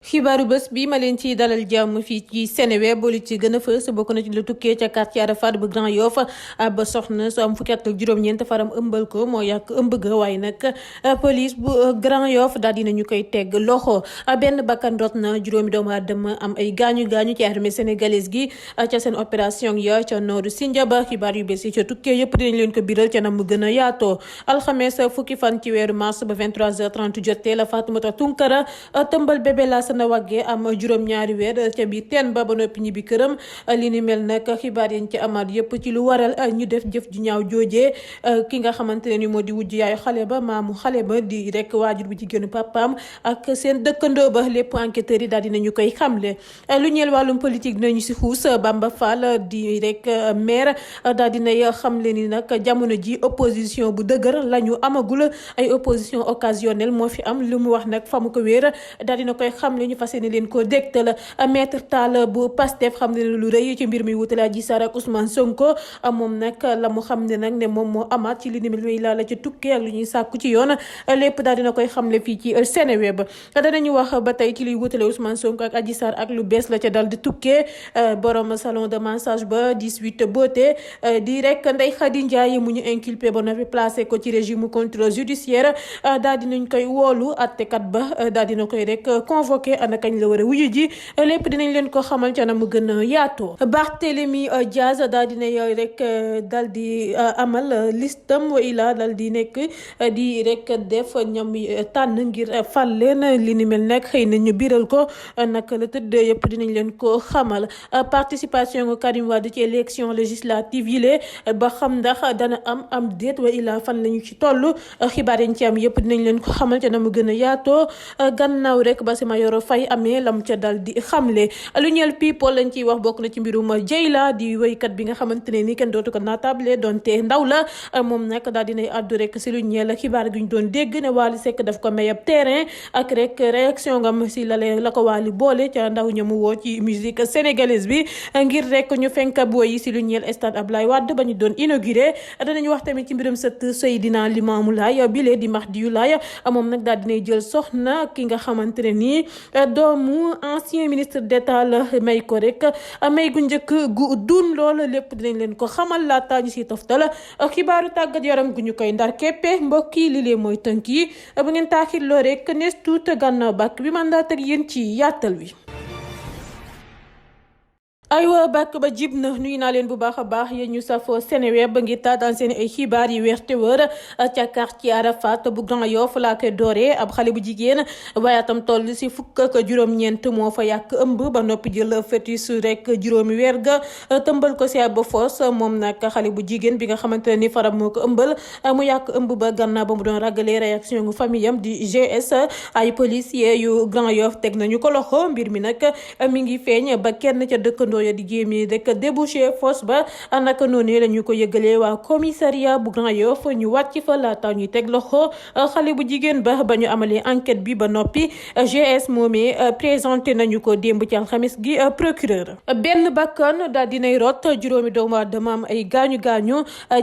xibaaru bés bi ma leen ci dalal jàmm fii ci Seneweb li ci gën a fës bokk na ci lu tukkee ca quartier Arafat bu Grand Yoff ba soxna su am fukki at ak juróom-ñeent faram ëmbal ko moo yàq ëmb ga waaye nag police bu Grand Yoff daal dinañu koy teg loxo benn bakkan rot na juróomi doomu aadama am ay gaañu ci armée sénégalaise gi ca seen opération ya ca nooru Sindia ba xibaar yu bés yi ca tukkee yëpp dinañ leen ko biral ca na mu gën a yaatoo alxames fukki fan ci weeru mars ba 23h30 jotee la Fatoumata Tunkara tëmbal bébé la na wàggee am juróom-ñaari weer ca biir teen ba noppi ñibbi këram li ni mel nag xibaar yañ ci amaat yëpp ci lu waral ñu def jëf ju ñaaw joojee ki nga xamante ne ni moo di wujj yaayu xale ba maamu xale ba di rek waajur bu jigéenu papaam ak seen dëkkandoo ba lépp enquêteurs yi daal dinañu koy xamle. lu ñeel wàllum politique dinañu si xuus Bamba Fall di rek maire daal dinay xamle ni nag jamono ji opposition bu dëgër la ñu amagul ay opposition occasionnelle moo fi am lu mu wax nag fa mu ko wéer daal dina koy xamle ñu fas yéene leen ko dégtal maître Tall bu Pastef xam ne lu rëy ci mbir mi wutale Adji Sarr ak Ousmane Sonko moom nag la mu xam ne nag ne moom moo amaat ci li ni mel la ci tukkee ak lu ñuy sàkku ci yoon lépp daal dina koy xamle fii ci Seneweb danañu wax ba tey ci liy wutale Ousmane Sonko ak Adji Sarr ak lu bees la ca dal di tukkee borom salon de massage ba 18 beauté di rek Ndeye Khady Ndiaye mu ñu inculpé ba noppi placé ko ci régime contrôle judiciaire daal dinañ koy woolu attekat ba daal dina koy rek convoqué ana kañ la war a wuyu ji lépp dinañ leen ko xamal ca na mu gën a yaatoo. Barthélémy Diaz daal dina yooyu rek dal di amal listam wa ila dal di nekk di rek def ñam tànn ngir fal leen li ni mel nag xëy na ñu biral ko naka la tëdd yëpp dinañ leen ko xamal. participation Karim Wade ci élection législative yi lee ba xam ndax dana am déet wa ila fan lañu ci toll xibaar yi ci am yëpp dinañ leen ko xamal ca na mu gën a yaatoo gannaaw rek ba sama yoro fay amee lam ca dal di xamle. lu ñeel people lañ ciy wax bokk na ci mbirum Dieyla di wéykat bi nga xamante ne ni kenn dootu ko naatable donte ndaw la moom nag daal dinay àddu rek si lu ñeel xibaar gi ñu doon dégg ne Wally Seck daf ko may ab terrain ak rek réaction ngam si la ko Wally boole ca ndaw ña mu woo ci musique sénégalaise bi ngir rek ñu fenk booy yi si lu ñeel stade Ablaye Wade ba ñu doon inauguré. danañu wax tamit ci mbirum sët Seydina Limamou Laye bile di Mahdiyu Laye moom nag daal dinay jël soxna ki nga xamante ne nii doomu ancien ministre d'état la may ko rek may gu njëkk gu dun lool lépp dinañ leen ko xamal laata ñu si toftal xibaaru tàggat yaram gu ñu koy ndar keppe mbokk yi li lee mooy tënk yi bu ngeen taaxirloo rek nees tuut gànnaaw bàkk bi mandaat ak yéen ci yaatal wi. aywa bàkk ba jib na nuyu naa leen bu baax a baax yéen ñu safoo Seneweb ba ngi taataan seen ay xibaar yi weer te wër ca quartier Arafat bu Grand Yoff laa koy dooree ab xale bu jigéen waaye tam toll si fukk ak juróom-ñeent moo fa yàq ëmb ba noppi jël fœtus rek juróomi weer ga tëmbal ko si ab foos moom nag xale bu jigéen bi nga xamante ne ni faram moo ko ëmbal mu yàq ëmb ba gannaaw ba mu doon ragalee réaction gu famille am di GS ay policier yu Grand Yoff teg nañu ko loxo mbir mi nag mi ngi feeñ ba kenn ca dëkkandoo ya di jéemi rek débouché fosse ba naka noonu la ñu ko yëgalee waa commissariat bu Grand Yoff ñu wàcc fa laata ñuy teg loxo xale bu jigéen ba ñu amalee enquête bi ba noppi GS moomee présenté nañu ko démb ci alxamis gi procureur. benn bakkan daal dinay rot juróomi doomu aadama am ay gaañu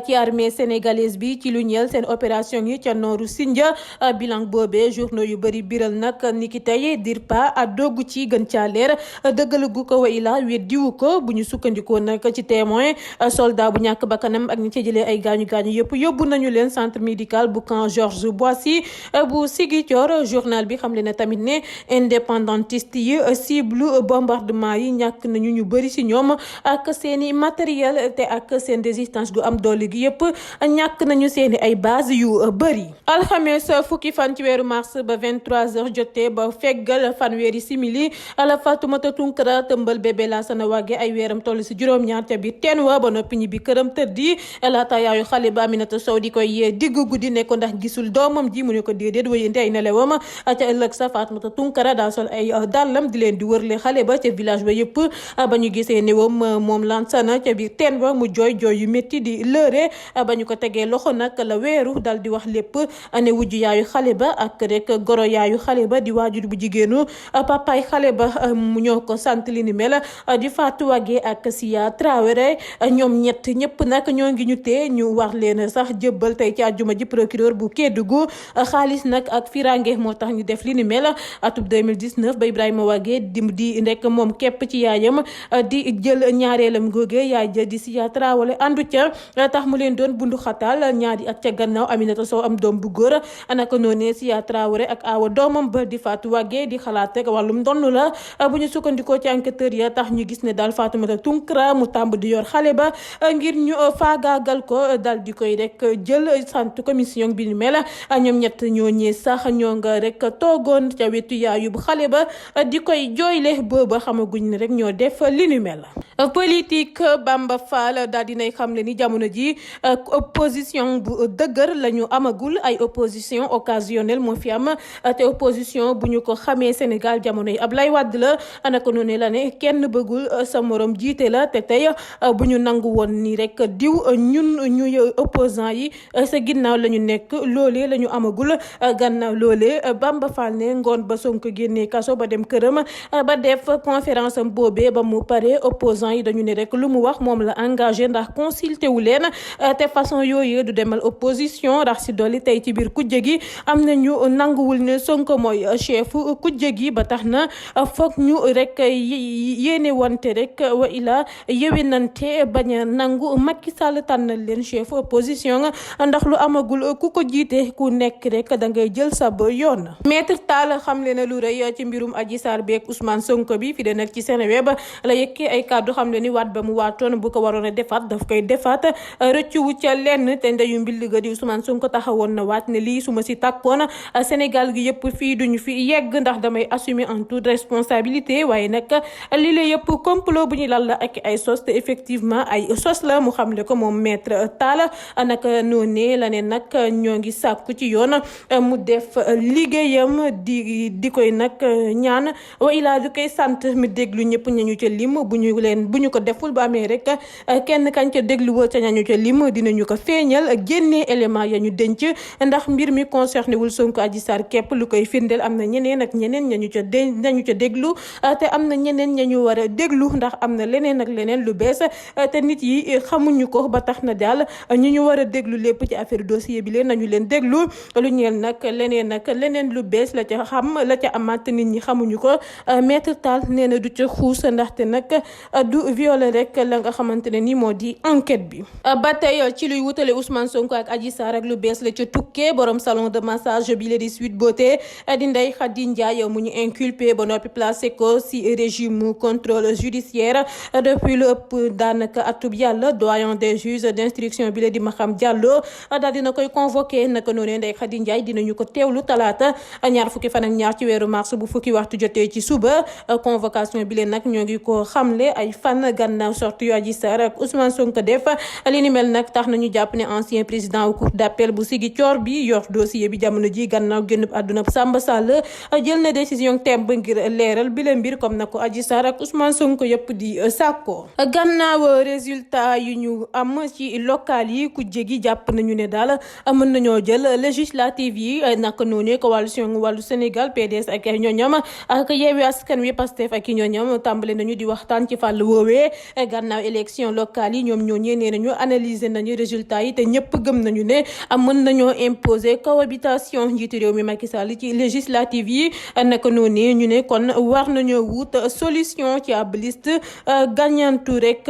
ci armée sénégalaise bi ci lu ñeel seen opération yi ca nooru Sindia bilan boobee journaux yu bëri biral nag niki tey DIRPA a dogg ci gën caa leer dëggal gu ko way la weddiwu ko bu ñu sukkandikoo nag ci témoin soldat bu ñàkk bakkanam ak ñi ci jëlee ay gaañu yëpp yóbbu nañu leen centre médical bu camp Georges Boissy bu Ziguinchor journal bi xam le ne tamit ne indépendantiste yi cible bombardement yi ñàkk nañu ñu bëri si ñoom ak seeni matériel te ak seen résistance gu am doole gi yëpp ñàkk nañu seeni ay base yu bëri. alxames fukki fan ci weeru mars ba 23h jotee ba feggal fanweeri simili ala Fatoumata Tunkara tëmbal bébé la sana wàgge ay weeram toll si juróom-ñaar ca biir teen wa ba noppi ñibbi këram tëddi laata yaayu xale ba Aminata Sow di koy yee digg guddi ne ko ndax gisul doomam ji mu ne ko déedéet wayante ay nelewam ca ëllëg sa Fatoumata Tunkara daa sol ay dàllam di leen di wërle xale ba ca village ba yëpp ba ñu gisee newam moom lansana ca biir teen ba mu jooy yu métti di lëre ba ñu ko tegee loxo nag la weeru dal di wax lépp ne wujju yaayu xale ba ak rek goro yaayu xale ba di waajur bu jigéenu papaay xale ba mu ñoo ko sant li ni mel di Fatou Wagué ak Sia Traoré ñoom ñett ñëpp nag ñoo ngi ñu tee ñu war leen sax jébbal tey ci àjjuma ji procureur bu Kédougou xaalis nag ak firange moo tax ñu def li ni mel atub 2019 ba Ibrahima Wagué di rek moom képp ci yaayam di jël ñaareelam googe yaay ja di Sia Traoré andu ca tax mu leen doon bundu xatal ñaari at ca gannaaw Aminata Sow am doom bu góor naka noonee Sia Traoré ak awa doomam ba di Fatou Wagué di xalaat rek wàllum ndonn la bu ñu sukkandikoo ci enquêteur ya tax ñu gis ne daal Fatoumata Tunkara mu tàmb di yor xale ba ngir ñu faagaagal ko dal di koy rek jël sant commission bi ni mel ñoom ñett ñooñee sax ñoo nga rek toogoon ca wetu yaayu bu xale ba di koy jooyle booba xamaguñ ne rek ñoo def li ni mel. Politique Bamba Fall daal dinay xam le ni jamono ji opposition bu dëgër la ñu amagul ay opposition occasionnelle moo fi am te opposition bu ñu ko xamee Sénégal jamono yi Ablaye Wade la naka noonu la ne kenn bëggul sa morom jiite la te tey bu ñu nangu woon ni rek diw ñun ñuy opposant yi sa ginnaaw la ñu nekk loolee la ñu amagul gannaaw loolee Bamba Fall ne ngoon ba Sonko génnee kaso ba dem këram ba def conférence am boobee ba mu pare opposant yi dañu ne rek lu mu wax moom la engagé ndax consulté wu leen te façon yooyu du demal opposition ndax si dolli tey ci biir kujje gi am na ñu nanguwul ne Sonko mooy chef kujje gi ba tax na foog ñu rek yéene wante rek wa ila yewinante bañ a nangu Macky Sall tànnal leen chef opposition ndax lu amagul ku ko jiite ku nekk rek da ngay jël sa ba yoon. Maître Tall xam le na lu rëy ci mbirum Adji Sarr beeg Ousmane Sonko bi fi de nag ci Seneweb la yëkkee ay kàddu xam le ni waat ba mu waatoon bu ko waroon a defaat daf koy defaat rëccu wu ca lenn te ndeyu mbill ga di Ousmane Sonko taxawoon na waat ne lii su ma si tàkkoon Sénégal gi yëpp fii duñu fi yegg ndax damay assumer en toute responsabilité waaye nag lii la yëpp complot bu ñu lal la ak ay sos te effectivement ay sos la mu xamle ko moom Maître Tall naka noonee la ne nag ñoo ngi sàkku ci yoon mu def liggéeyam di koy nag ñaan wa ilaa du koy sant mi déglu ñëpp ñañu ca lim bu ñu ko deful ba amee rek kenn kañ ca dégluwoo ca ñañu ca lim dinañu ko feeñal génnee élément ya ñu denc ndax mbir mi concerné wul Sonko Adji Sarr képp lu koy firndeel am na ñeneen ak ñeneen ñañu ca déglu te am na ñeneen ñañu war a déglu ndax am na leneen ak leneen lu bees te nit yi xamuñu ko ba tax na daal ñu war a déglu lépp ci affaire dossier bi leen nañu leen déglu lu ñeel nag leneen lu bees la ca amaat nit ñi xamuñu ko Maître Tall nee na du ca xuus ndaxte nag du violer rek la nga xamante ne ni moo di enquête bi. ba tey ci luy wutale Ousmane Sonko ak Adji Sarr ak lu bees la ca tukkee borom salon de massage bi la di Sweet Beauté di Ndeye Khady Ndiaye mu ñu inculpé ba noppi placé ko si régime contrôle judiciaire depuis lu ëpp daanaka atub yàlla doyen des juges d'instruction bi la di Maham Diallo daal dina koy convoqué naka noonu Ndeye Khady Ndiaye dinañu ko teewlu talaata ñaar fukki fan ak ñaar ci weeru mars bu fukki waxtu jotee ci suba convocation bi leen nag ñoo ngi ko xamle ay fan gannaaw sortie yu Adji Sarr ak Ousmane Sonko def li ni mel nag tax nañu jàpp ne ancien président au cour d'appel bu Ziguinchor bi yor dossier bi jamono ji gannaaw génn àdduna Samba Sall jël na décision temb ngir leeral bi la mbir comme na ko Adji Sarr ak Ousmane Sonko yëpp di sàkko gannaaw résultat yu ñu am ci local yi ku jégi jàpp nañu ne daal mën nañoo jël législative yi naka noonu coalition wàllu Sénégal PDS ak ay ñooñam ak Yewwi Askan Wi Pastef ak i ñooñam tàmbale nañu di waxtaan ci fàll woowee gannaaw élection locale yi ñoom ñooñee nee nañu analyser nañu résultat yi te ñëpp gëm nañu ne mën nañoo imposer cohabitation njiitu réew mi Macky Sall ci législative yi naka noonu ñu ne kon war nañoo wut solution ci ab liste gagnantu rek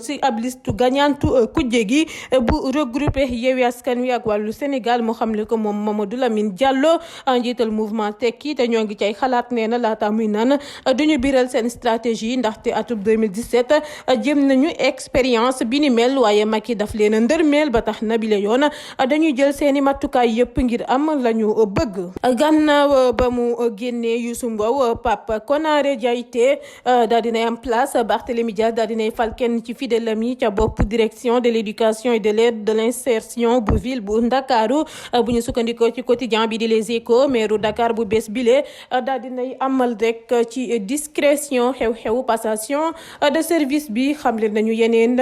ci ab liste gagnantu kujje gi bu regroupé Yewwi Askan Wi ak wàllu Sénégal moo xamle ko moom Mamadou Lamine Diallo njiital mouvement tekki te ñoo ngi cay xalaat nee na laata muy naan duñu biral seen stratégie ndaxte atub 2017 jëm nañu expérience bi ni mel waaye Macky daf leen a ndërmeel ba tax na bi la yoon dañuy jël seeni matukaay yëpp ngir am lañu bëgg. gannaaw ba mu génnee Youssou Mbow Pape Konaré Diaité daal dinay am place Barthélémy Dias daal dinay fal kenn ci fidèlam yi ca bopp direction de l'éducation et de l'aide de l'insertion bu ville bu Ndakaaru bu ñu sukkandikoo ci quotidien bi di Les Échos maire Dakar bu bees bile daal dinay amal rek ci discrétion xew-xew passation de service bi xamle nañu yeneen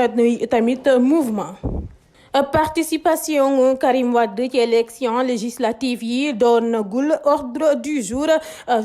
tamit mouvement participation Karim Wade ci élection législative yi doonagul ordre du jour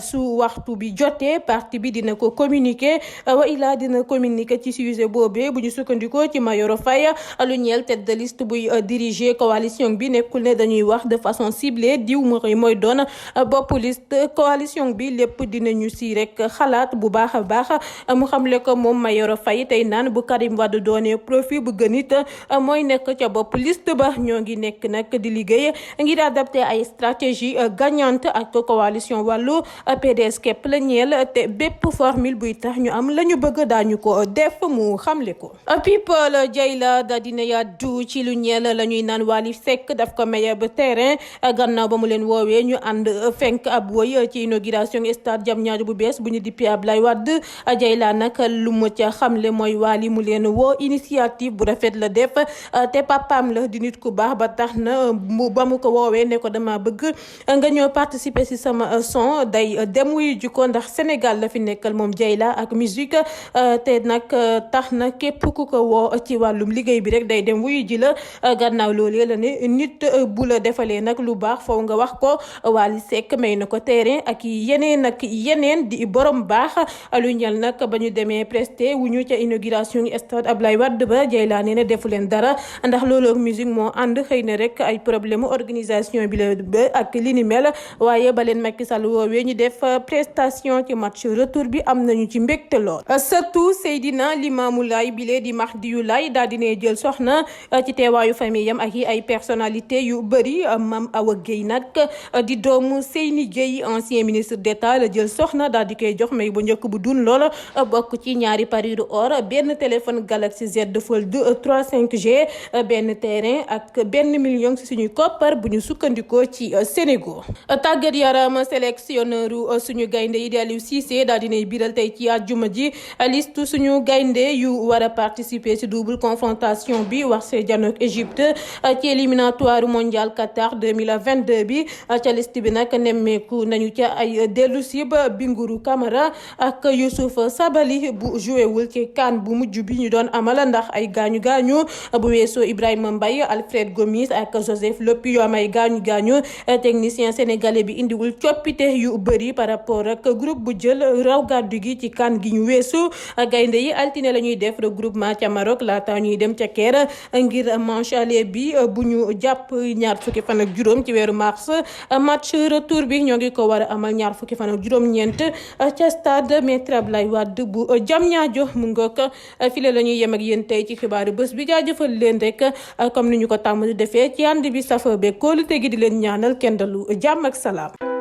su waxtu bi jotee parti bi dina ko communiquer wa ilaa dina communiquer ci sujet boobee bu ñu sukkandikoo ci Mayoro Faye lu ñeel tête de liste buy diriger coalition bi nekkul ne dañuy wax de façon ciblée diw mooy doon bopp liste coalition bi lépp dinañu si rek xalaat bu baax a baax mu xamle ko moom Mayoro Faye tey naan bu Karim Wade doonee profil bu gën it mooy nekk ca bopp liste ba ñoo ngi nekk nag di liggéey ngir adapté ay stratégie gagnante ak coalition wàllu PDS képp la ñeel te bépp formule buy tax ñu am la ñu bëgg daañu ko def mu xamle ko. People Dieyla da dina yàddu ci lu ñeel la ñuy naan Wally Seck daf ko maye ba terrain gannaaw ba mu leen woowee ñu ànd fenk ab woy ci inauguration stade Diamniadio bu bees bu ñu dippee Abdoulaye Wade Dieyla nag lu mu ca xamle mooy Wally mu leen woo initiative bu rafet la def te papaam la di nit ku baax ba tax na ba mu ko woowee ne ko dama bëgg nga ñëw participer si sama son day dem wuyu ji ko ndax Sénégal la fi nekkal moom Dieyla ak musique te nag tax na képp ku ko woo ci wàllum liggéey bi rek day dem wuyu ji la gannaaw loolee la ne nit bu la defalee nag lu baax foofu nga wax ko Wally Seck may na ko terrain ak yeneen di borom baax lu ñal nag ba ñu demee presté wu ñu ca inauguration stade Abdoulaye Wade ba Dieyla nee na defu leen dara ndax loolu ak musique moo ànd xëy na rek ay problème organisation bi la ak li ni mel waaye ba leen Macky Sall woowee ñu def prestation ci match retour bi am nañu ci mbégte lool. surtout Seydina Limamou Laye bile di Mahdiyu Laye daal dina jël soxna ci teewaayu famille am ak yi ay personnalité yu bëri Mame Awa Guèye nag di doomu Seyni Guèye ancien ministre d'État la jël soxna daal di koy jox may bu njëkk bu dun lool bokk ci ñaari parure or benn téléphone Galaxy Z Fold 3 5G benn terrain ak 1 million ci suñuy koppar bu ñu sukkandikoo ci Sénégal. tàggat yaram sélectionneur suñu gaynde yi di Aliou Cissé daal dinay biral tey ci àjjuma ji liste suñu gaynde yu war a participer ci double confrontation bi wax see janook Égypte ci éliminatoire mondial Qatar 2022 bi ca liste bi nag nemmeeku nañu ca ay dellu si ba Bingourou Kamara ak Youssouf Sabaly bu joué wul ci CAN bu mujj bi ñu doon amal ndax ay gaañu bu weesoo Ibrahima Mbaye Alfred Gomis ak Joseph Lopi yu am ay gaañu technicien sénégalais bi indiwul coppite yu bëri par rapport ak groupe bu jël raw gàddu gi ci CAN gi ñu weesu gaynde yi altine la ñuy def regroupement ca Maroc laata ñuy dem ca Caire ngir manche aller bi bu ñu jàpp ñaar fukki fan ak juróom ci weeru mars match retour bi ñoo ngi ko war a amal ñaar fukki fan ak juróom-ñeent ca stade Maître Abdoulaye Wade bu Diamniadio mu ngoog file la ñuy yem ak yéen tey ci xibaaru bés bi jaajëfal leen rek comme ni ñu ko tàmm di defee ci ànd bi safa be kóolute gi di leen ñaanal kenn dalu jàmm ak salaam.